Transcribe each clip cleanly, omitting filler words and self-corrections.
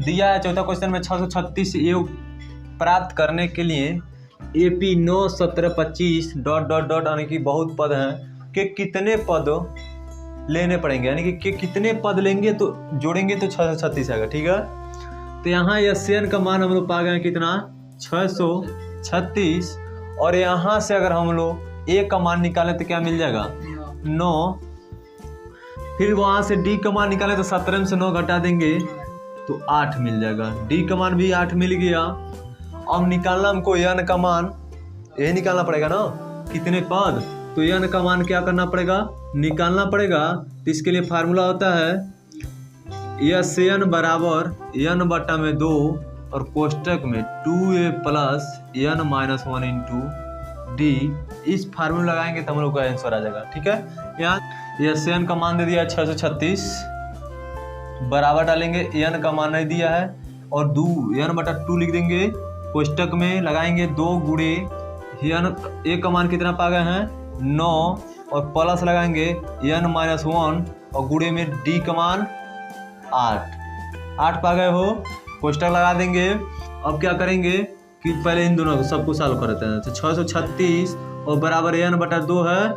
दिया है चौथा क्वेश्चन में 636 योग प्राप्त करने के लिए AP 9 17 25 ... यानी कि बहुत पद हैं कि कितने पद लेने पड़ेंगे, यानी कि कितने पद लेंगे तो जोड़ेंगे तो 636 आएगा। ठीक है, तो यहाँ SN का मान हम लोग पा गए कितना 636, और यहाँ से अगर हम लोग A का मान निकालें तो क्या मिल जाएगा 9, फिर वहाँ से D का मान निकालें तो 17 में से 9 घटा देंगे तो 8 मिल जाएगा। D का मान भी 8 मिल गया। अब निकालना हमको N का मान, यही निकालना पड़ेगा ना कितने पद, तो N का मान क्या करना पड़ेगा निकालना पड़ेगा। तो इसके लिए फार्मूला होता है SN बराबर N बटा में 2 और कोष्टक में 2A plus N minus 1 into D। इस फार्मूला लगाएंगे तो हम लोग का आंसर आ जाएगा। ठीक है, यहाँ SN का मान दे दिया 636, बराबर डालेंगे N का मान नहीं दिया है और N बटा 2 लिख देंगे, कोष्टक में लगाएंगे 2 गुणे A का मान कितना पा गए हैं 9 और प्लस लगाएंगे N माइनस 1 और गुणे में D का मान 8 पा गए हो, कोष्टक लगा देंगे। अब क्या करेंगे कि पहले इन दोनों को सबको सॉल्व करते हैं। तो 636 और बराबर N बटा 2 है,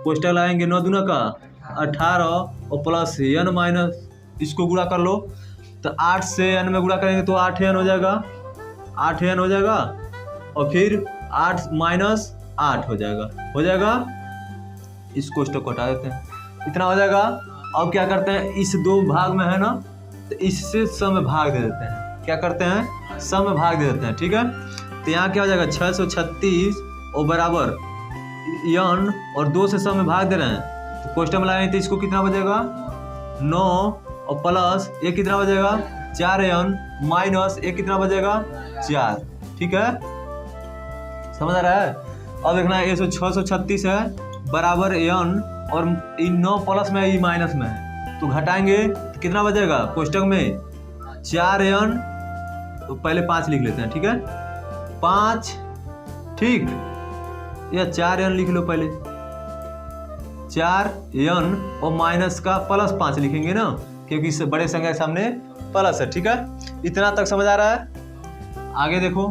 कोष्टक लगाएंगे 9 दूना का 18 और प्लस N माइनस, इसको गुणा कर लो तो 8 से N में गुणा करेंगे तो 8N हो जाएगा, 8N हो जाएगा और फिर 8 माइनस 8 हो जाएगा। इस कोष्टक को हटा देते हैं, इतना हो जाएगा। अब क्या करते हैं इस 2 भाग में है ना, तो इससे सम में भाग दे देते हैं। क्या करते हैं सम में भाग दे देते हैं। ठीक है, तो यहाँ क्या हो जाएगा 636 और बराबर N और 2 से सम में भाग दे रहे हैं तो कोष्टक में लगाएंगे तो इसको कितना बचेगा 9 और प्लस ये कितना बचेगा 4N माइनस ये कितना बचेगा 4। ठीक है, समझ आ रहा है। अब देखना है 636 है बराबर N और 9 प्लस में ये माइनस में है तो घटाएंगे तो कितना बचेगा कोष्टक में 4N, तो पहले 5 लिख लेते हैं। ठीक है 5, ठीक, या 4N लिख लो पहले, 4N और माइनस का प्लस 5 लिखेंगे ना, क्योंकि इससे बड़े संख्या के सामने प्लस है। ठीक है, इतना तक समझ आ रहा है। आगे देखो,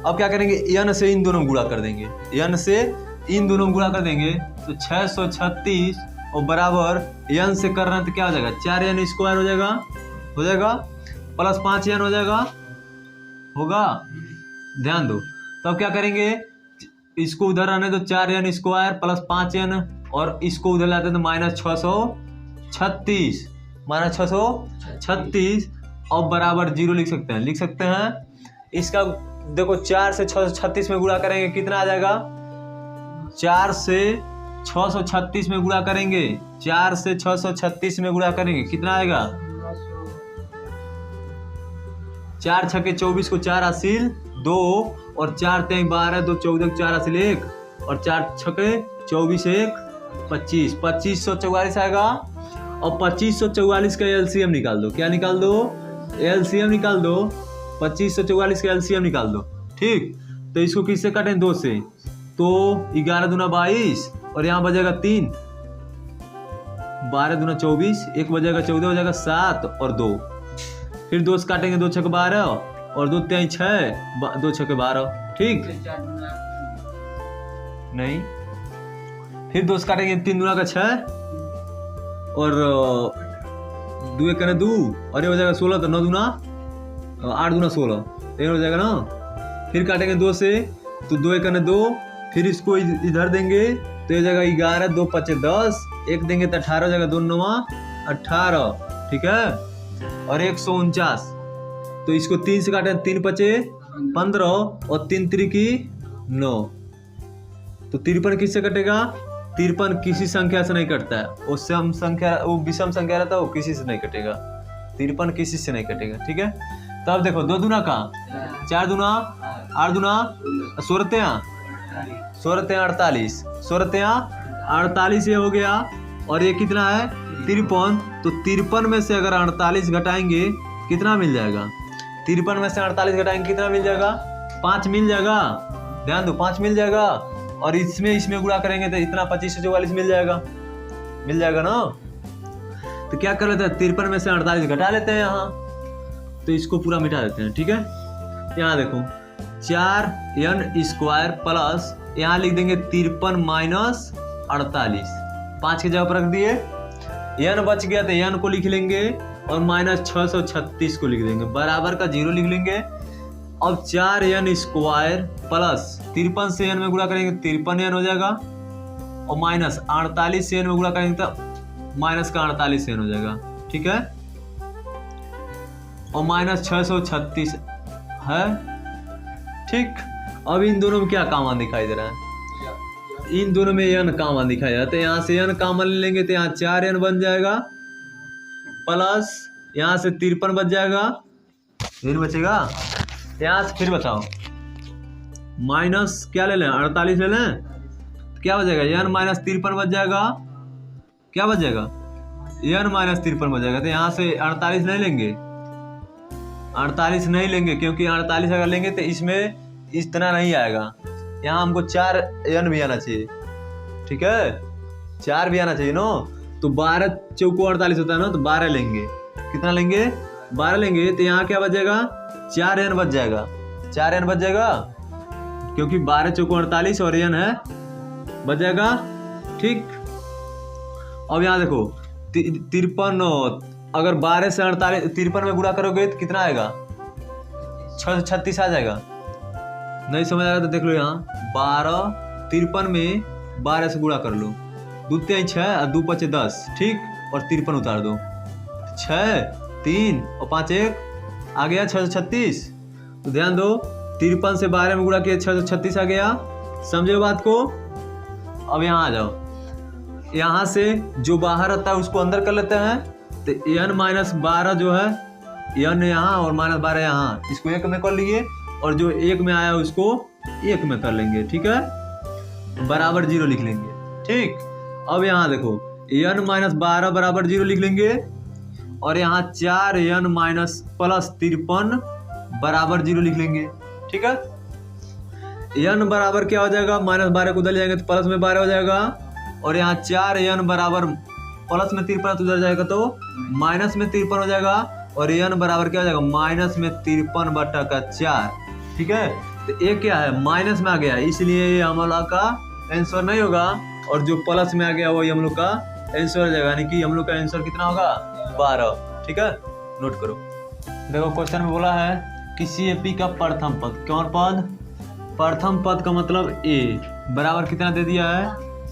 अब क्या करेंगे N से इन दोनों गुणा कर देंगे, N से इन दोनों गुणा कर देंगे तो 636 और बराबर N से कर रहे हैं तो क्या हो जाएगा 4N स्क्वायर हो जाएगा प्लस 5N हो जाएगा, होगा, ध्यान दो। तो अब क्या करेंगे इसको उधर आने तो 4N स्क्वायर प्लस 5N और इसको उधर लाते तो माइनस 636 और बराबर 0 लिख सकते हैं। इसका देखो 4 से 636 में गुणा करेंगे कितना आ जाएगा, 4 से 636 में गुणा करेंगे, 4 से 636 में गुणा करेंगे कितना आएगा 4 छके 24 को 4 हासिल 2 और 4 तेई 12 2 14 4 हासिल 1 और 4 छके 24 1 25, 2544 आएगा। और 2544 का LCM निकाल दो, क्या निकाल दो LCM निकाल दो, 2544 का LCM निकाल दो। ठीक, तो इसको किससे काटें 2 से, तो 11 दूना 22 और यहाँ बजेगा 3, 12 दूना 24, 1 बजेगा 14 हो जाएगा 7 और 2, फिर 2 से काटेंगे 2 छके 12 और 2 तेई 6 2 छके 12। ठीक नहीं, फिर 2 से काटेंगे 3 दूना का 6 और 2 एक 2 और ये हो जाएगा 16, तो 9 दूना 8 दूना 16 ये हो जाएगा ना। फिर काटेंगे 2 से तो 2 एक 2, फिर इसको इधर देंगे तो ये जाएगा 11 2 5 10, 1 देंगे तो 18 हो जाएगा, 2 9 18। ठीक है, और 149, तो इसको 3 से काटें 3 5 15 और 3 3 9, तो 53 किससे कटेगा 53 किसी संख्या से नहीं कटता है, वो सम संख्या वो विषम संख्या रहता है वो किसी से नहीं कटेगा, 53 किसी से नहीं कटेगा। ठीक है, तो अब देखो 2 दूना का 4 दूना 8 दूना 16 48 ये हो गया और ये कितना है 53, तो 53 में से अगर 48 घटाएंगे कितना मिल जाएगा, 53 में से 48 घटाएंगे कितना मिल जाएगा 5 मिल जाएगा। ध्यान दो 5 मिल जाएगा, और इसमें गुणा करेंगे तो इतना 25 से 44 मिल जाएगा ना। तो क्या कर लेते हैं, 53 में से 48 घटा लेते हैं यहाँ, तो इसको पूरा मिटा देते हैं। ठीक है, यहाँ देखो 4n² प्लस यहाँ लिख देंगे 53 माइनस 48, 5 की जगह पर रख दिए, n बच गया तो n को लिख लेंगे और माइनस 636 को लिख देंगे, बराबर का 0 लिख लेंगे। अब 4n² प्लस 53 से n में गुणा करेंगे 53n हो जाएगा, और माइनस 48 से n में गुणा करेंगे तो माइनस का 48 n हो जाएगा। ठीक है, और माइनस 636 है। ठीक, अब इन दोनों में क्या कॉमन दिखाई दे रहा है, इन दोनों में n कॉमन दिखाई दे रहा है, तो यहाँ से n कॉमन ले लेंगे तो यहाँ 4n बन जाएगा, प्लस यहाँ से 53 बच जाएगा, फिर बचेगा यहाँ से, फिर बताओ माइनस क्या ले लें, 48 ले लें, तो क्या बचेगा n माइनस 53 बच जाएगा, क्या बच जाएगा n माइनस 53 बच जाएगा। तो यहाँ से 48 नहीं लेंगे, 48 नहीं लेंगे, क्योंकि 48 अगर लेंगे तो इसमें इतना नहीं आएगा, यहाँ हमको 4n भी आना चाहिए। ठीक है, 4 भी आना चाहिए नो, तो 12 चौको 48 होता है ना, तो 12 लेंगे, कितना लेंगे 12 लेंगे, तो यहाँ क्या बचेगा 4n बच जाएगा, 4n बच जाएगा, क्योंकि 12 चौको 48 और n है, बच जाएगा। ठीक, अब यहाँ देखो 53, अगर 12 से 48 53 में गुणा करोगे तो कितना आएगा 636 आ जाएगा। नहीं समझ आएगा तो देख लो, यहाँ 53 में 12 से गुणा कर लो, 2 3 6 और 2 5 10, ठीक, और 53 उतार दो, 6 3 और 5 1 आ गया 636। तो ध्यान दो 53 से 12 में गुणा किया 636 आ गया, समझे बात को। अब यहाँ आ जाओ, यहाँ से जो बाहर आता है उसको अंदर कर लेते हैं, तो n माइनस 12 जो है, n यहाँ और माइनस 12 यहाँ, इसको 1 में कर लिए, और जो 1 में आया उसको 1 में कर लेंगे। ठीक है, बराबर 0 लिख लेंगे। ठीक, अब यहाँ देखो n माइनस 12 बराबर 0 लिख लेंगे, और यहाँ 4n माइनस प्लस 53 बराबर 0 लिख लेंगे। ठीक है, n बराबर क्या हो जाएगा, माइनस 12 को उधर ले जाएंगे तो प्लस में 12 हो जाएगा, और यहाँ 4n बराबर प्लस में 53 उधर जाएगा तो माइनस में 53 हो जाएगा, और n बराबर क्या हो जाएगा माइनस में 53/4। ठीक है, तो ये क्या है माइनस में आ गया, इसलिए ये हम लोग का आंसर नहीं होगा, और जो प्लस में आ गया वही हम लोग का आंसर हो जाएगा, यानी कि हम लोग का आंसर कितना होगा 12। ठीक है, नोट करो। देखो क्वेश्चन में बोला है किसी एपी का प्रथम पद, कौन पद, प्रथम पद का मतलब a बराबर कितना दे दिया है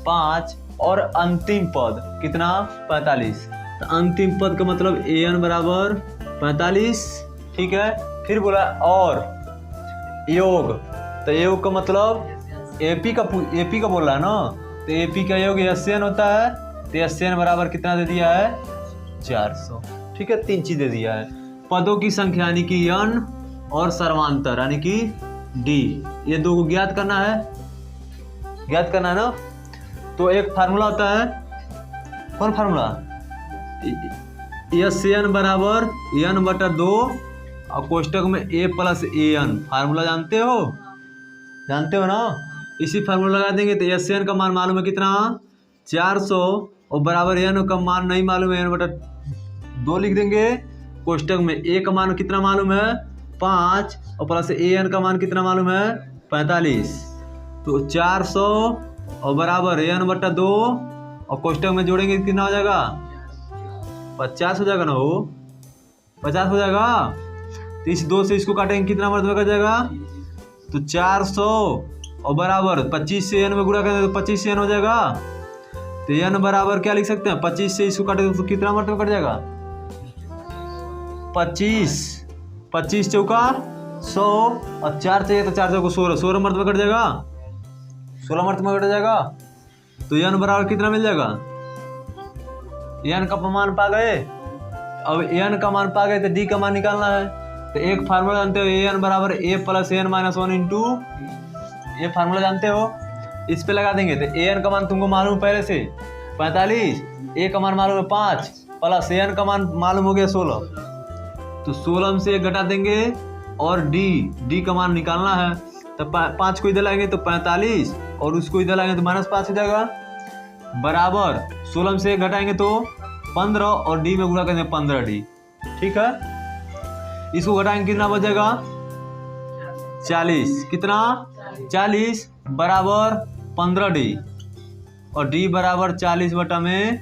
5, और अंतिम पद कितना 45, तो अंतिम पद का मतलब an बराबर 45। ठीक है, फिर बोला और योग, तो योग का मतलब एपी का बोल रहा है ना, तो एपी का योग SN होता है, तो SN बराबर कितना दे दिया है 400। ठीक है, 3 चीज दे दिया है, पदों की संख्या यानी कि n और सर्वांतर यानी कि d, ये दो को ज्ञात करना है ना। तो एक फार्मूला होता है, कौन फार्मूला, SN बराबर n/2 और कोष्टक में a प्लस an, फार्मूला जानते हो ना। इसी फार्मूला लगा देंगे तो SN का मान मालूम है कितना 400, और बराबर n का मान नहीं मालूम है, n/2 लिख देंगे, कोष्टक में a का मान कितना मालूम है 5, और प्लस an का मान कितना मालूम है 45, तो 400 और बराबर n/2, और कोष्टक में जोड़ेंगे कितना हो जाएगा 50 हो जाएगा ना, हो 50 हो जाएगा। तो इस 2 से इसको काटेंगे कितना मर्तबा कर जाएगा, तो 400 और बराबर 25 से n में गुणा करेंगे तो 25 से n हो जाएगा, तो n बराबर क्या लिख सकते हैं 25 से इसको काटेंगे तो कितना मर्तबा कट जाएगा 25 चौका 100, और 4 चाहिए तो 4 चौका 16 मर्तबा कट जाएगा, 16 मर्तबा कट जाएगा। तो n बराबर कितना मिल जाएगा, n का मान पा गए। अब n का मान पा गए तो d का मान निकालना है, तो एक फार्मूला जानते हो an बराबर a plus n minus 1 into, ये फार्मूला जानते हो, इस पे लगा देंगे तो an का मान तुमको मालूम पहले से 45, a का मान मालूम है 5, प्लस n का मान मालूम हो गया 16, तो 16 से 1 घटा देंगे, और d का मान निकालना है, तो 5 को इधर लाएंगे तो 45 और उसको इधर लाएंगे तो -5 हो जाएगा, बराबर 16 से घटाएंगे तो 15 और डी में गुणा करेंगे 15D। ठीक है, इसको घटाएंगे कितना बचेगा 40, कितना 40 बराबर 15D और D बराबर 40/15,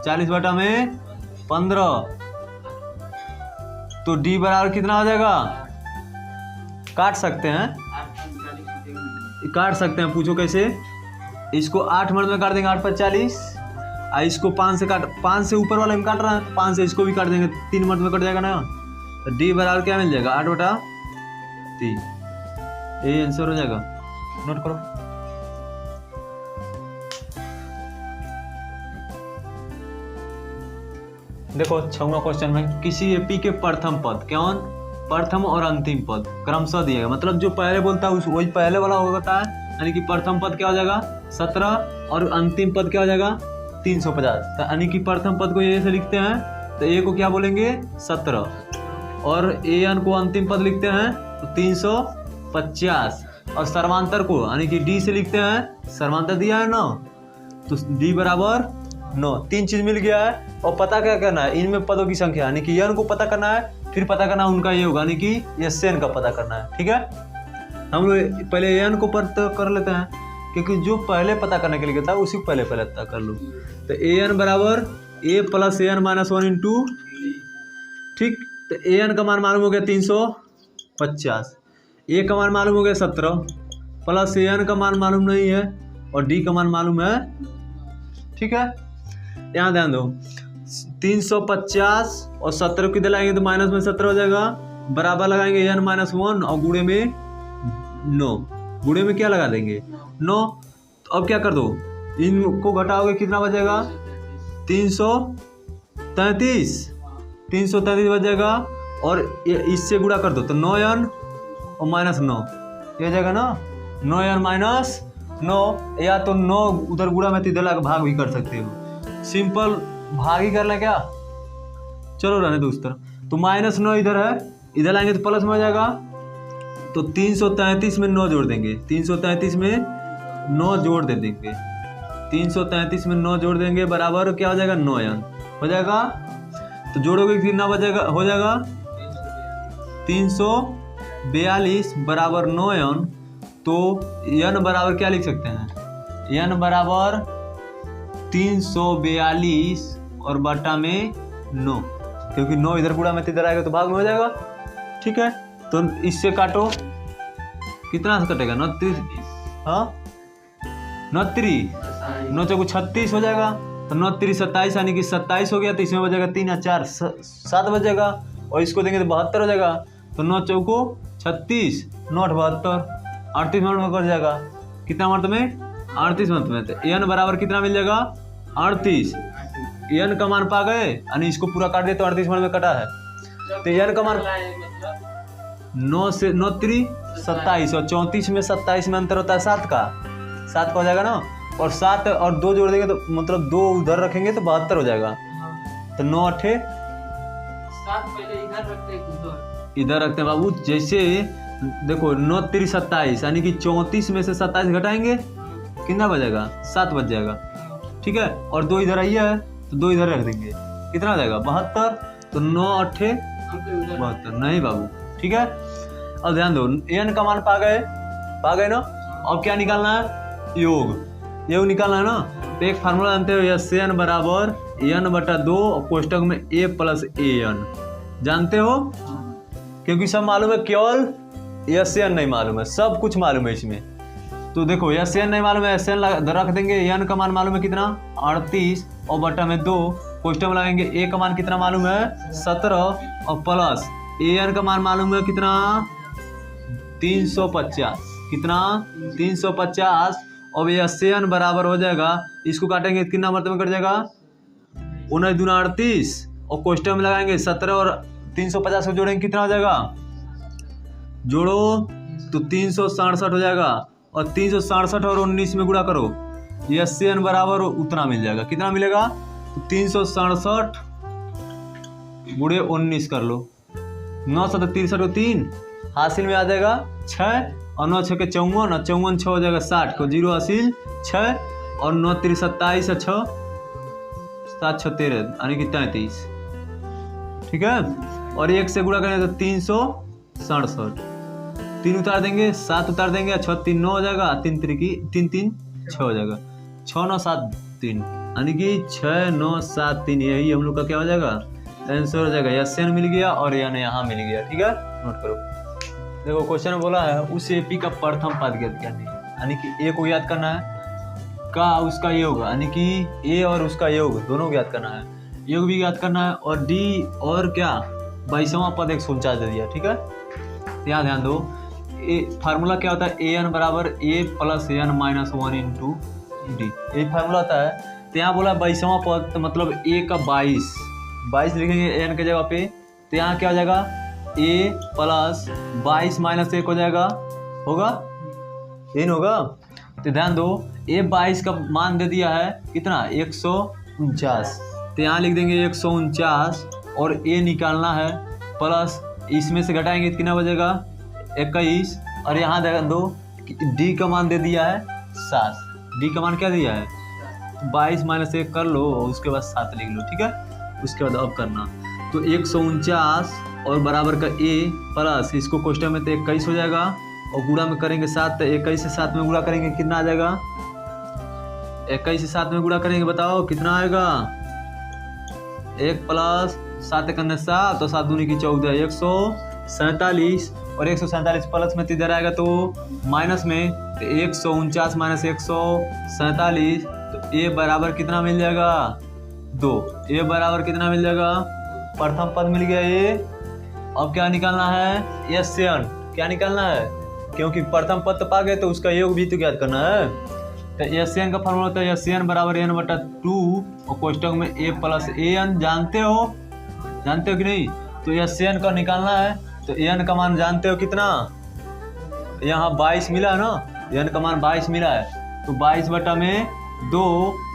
40/15 तो D बराबर कितना हो जाएगा, काट सकते हैं, पूछो कैसे। इसको 8 मर्द में काट देंगे, 8 × 40, इसको 5 से ऊपर वाले में काट रहा है, 5 से इसको भी काट देंगे, 3 मर्द में कट जाएगा ना, तो D बराबर क्या मिल जाएगा 8/3। यही आंसर हो जाएगा, नोट करो। देखो 6वां क्वेश्चन में किसी एपी के प्रथम पद, कौन प्रथम और अंतिम पद क्रमशः दिएगा, मतलब जो पहले बोलता है वही पहले वाला होता है, यानी कि प्रथम पद क्या हो जाएगा 17 और अंतिम पद क्या हो जाएगा 350। तो यानी कि प्रथम पद को ए से लिखते हैं तो ए को क्या बोलेंगे 17 और ए एन को अंतिम पद लिखते हैं तो 350 और सर्वांतर को यानी कि डी से लिखते हैं, सर्वांतर दिया है 9 तो डी बराबर 9। 3 चीज मिल गया है और पता क्या करना है इनमें पदों की संख्या, यानी कि एन को पता करना है, फिर पता करना उनका ये होगा, यानी कि एस एन का पता करना है। ठीक है, हम लोग पहले एन को पता कर लेते हैं क्योंकि जो पहले पता करने के लिए था उसी को पहले पता कर लो। तो ए एन बराबर A plus A N -1 into, ठीक, तो ए एन का मान मालूम हो गया 350, ए का मान मालूम हो गया 17 प्लस ए एन का मान मालूम नहीं है और डी का मान मालूम है। ठीक है, यहाँ ध्यान दो 350 और 17 को इधर लाएंगे तो माइनस में 17 हो जाएगा, बराबर लगाएंगे n -1 और गुणे में 9, गुणे में क्या लगा देंगे 9। तो अब क्या कर दो इनको घटाओगे कितना बचेगा 333 बचेगा और इससे गुणा कर दो तो 9n और -9 ये हो जाएगा ना, 9n -9 या तो 9 उधर गुणा में इधर लाकर भाग भी कर सकते हो, सिंपल भाग ही कर ले क्या, चलो रहने दो उस तरह। तो -9 इधर है, इधर लाएंगे तो प्लस में हो जाएगा, तो 333 में 9 जोड़ देंगे, 333 में 9 जोड़ दे देंगे, 333 में 9 जोड़ देंगे बराबर क्या हो जाएगा 9n हो जाएगा। तो जोड़ोगे कितना बचेगा, हो जाएगा 342 बराबर 9n। तो n बराबर क्या लिख सकते हैं, n बराबर 342 और बटा में 9, क्योंकि 9 इधर गुणा में इधर आएगा तो भाग में हो जाएगा। ठीक है, तो इससे काटो कितना से कटेगा 29, हाँ 29 9 चौको 36 हो जाएगा, तो 29 27 यानी कि 27 हो गया, तो इसमें बचेगा 3 और 4 7 बचेगा और इसको देंगे तो 72 हो जाएगा। तो 9 चौको 36 9 72 38 मिनट में कर जाएगा, कितना मर्द में 38 मिनट में। तो n बराबर कितना मिल जाएगा 38, n का मान पा गए यानी इसको पूरा काट दिया तो 38 मिनट में कटा है। तो n का मान 9 से 9 3 27 और 34 में 27 में अंतर होता है 7 का हो जाएगा ना, और 7 और 2 जोड़ देंगे तो मतलब 2 उधर रखेंगे तो 72 हो जाएगा। तो 9 8 इधर रखते हैं बाबू, जैसे देखो 9 3 27 यानी कि 34 में से 27 घटाएंगे कितना बचेगा 7 बच जाएगा। ठीक है, और 2 इधर आई है तो 2 इधर रख देंगे, कितना हो जाएगा 72। तो 9 8 72 नहीं बाबू। ठीक है, अब ध्यान दो n का मान पा गए ना, अब क्या निकालना है योग निकालना है ना। तो एक फार्मूला जानते हो एस एन बराबर n/2 और कोष्टक में a प्लस an जानते हो, क्योंकि सब मालूम है, केवल एस एन नहीं मालूम है, सब कुछ मालूम है इसमें। तो देखो एस एन नहीं मालूम है, एस एन रख देंगे, n का मान मालूम है कितना 38 और बटा में 2 कोष्टक में लगाएंगे, a का मान कितना मालूम है 17 और प्लस an का मान मालूम है कितना 350, कितना 350 और ये एन बराबर हो जाएगा, इसको काटेंगे कितना मतलब में कट जाएगा 19 दूना 38 और कोष्टक में लगाएंगे 17 और 350 को जोड़ेंगे कितना हो जाएगा, जोड़ो तो 367 हो जाएगा और 367 और 19 में गुणा करो, ये एन बराबर उतना मिल जाएगा, कितना मिलेगा तो 367 गुणे 19 कर लो, 9 7 63 3 हासिल में आ जाएगा 6 और 9 6 के 54 और 54 6 हो जाएगा 60 को 0 हासिल 6 और 9 3 27 और 6 7 6 13 यानी कि 33। ठीक है, और 1 से गुणा करेंगे तो 367, 3 उतार देंगे 7 उतार देंगे 6 3 9 हो जाएगा 3 3 3 6 हो जाएगा 6 9 7 3 यानी कि 6 9 7 3 यही हम लोग का क्या हो जाएगा आंसर हो जाएगा। एसएन मिल गया और एन यहाँ मिल गया। ठीक है, नोट करो। देखो क्वेश्चन में बोला है उस एपी का प्रथम पद ज्ञात करनी है, यानी कि ए को याद करना है का उसका योग यानी कि ए और उसका योग दोनों ज्ञात करना है, योग भी ज्ञात करना है और डी और क्या 22वां पद 149 दे दिया। ठीक है, यहाँ ध्यान दो फार्मूला क्या होता है ए एन बराबर A plus N minus 1 into D, ये फार्मूला होता है। तो यहाँ बोला 22वां पद तो मतलब ए का 22 लिखेंगे एन के जगह पे, तो यहाँ क्या हो जाएगा ए प्लस 22 माइनस 1 हो जाएगा, होगा एन होगा। तो ध्यान दो ए 22 का मान दे दिया है कितना 149, तो यहाँ लिख देंगे 149 और ए निकालना है प्लस इसमें से घटाएंगे कितना बचेगा 21 और यहाँ ध्यान दो डी का मान दे दिया है 7, डी का मान क्या दिया है 22 माइनस 1 कर लो और उसके बाद 7 लिख लो। ठीक है, उसके बाद अब करना तो 149 और बराबर का ए प्लस इसको क्वेश्चन में तो 21 हो जाएगा और गुणा में करेंगे 7, तो 21 से 7 में गुणा करेंगे कितना आ जाएगा 21 से 7 में गुणा करेंगे बताओ कितना आएगा 1 प्लस 7 करने 7 तो 7 दूनी की 14 147 और 147 प्लस में इधर आएगा तो माइनस में तो 149 माइनस 147 तो ए बराबर कितना मिल जाएगा 2, ए बराबर कितना मिल जाएगा प्रथम पद मिल गया ए। अब क्या निकालना है एस से एन, क्या निकालना है क्योंकि प्रथम पद तो पा गए तो उसका योग भी तो ज्ञात करना है। तो एस से एन का फॉर्मूला होता है एस से एन बराबर एन बटा 2 और कोष्टक में ए प्लस ए एन जानते हो कि नहीं, तो एस से एन का निकालना है तो एन का मान जानते हो कितना यहाँ 22 मिला है ना, एन का मान 22 मिला है तो 22 बटा में 2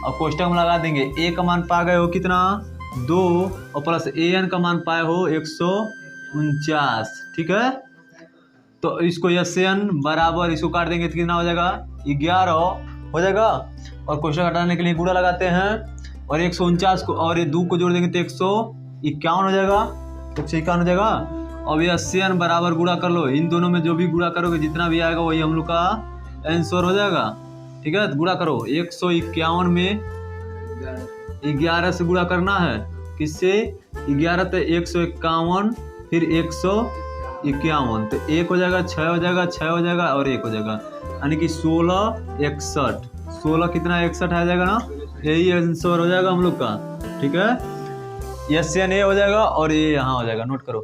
और कोष्टक में लगा देंगे ए का मान पा गए हो कितना 2 और प्लस ए एन का मान पाए हो 149। ठीक है, तो इसको एस से एन बराबर इसको काट देंगे तो कितना हो जाएगा 11 हो जाएगा और कोष्टक हटाने के लिए गुणा लगाते हैं और 149 को और ये 2 को जोड़ देंगे तो 151 हो जाएगा, 151 हो जाएगा। अब ये एस से एन बराबर गुणा कर लो, इन दोनों में जो भी गुणा करोगे जितना भी आएगा वही हम लोग का आंसर हो जाएगा। ठीक है, तो गुणा करो 151 में 11 से गुणा करना है किससे 11 तो 151 फिर 151 तो 1 हो जाएगा 6 हो जाएगा 6 हो जाएगा और 1 हो जाएगा यानी कि 16 61 16 कितना 61 आ जाएगा ना, यही आंसर हो जाएगा हम लोग का। ठीक है, एस से एन ए हो जाएगा और ये यहाँ हो जाएगा, नोट करो।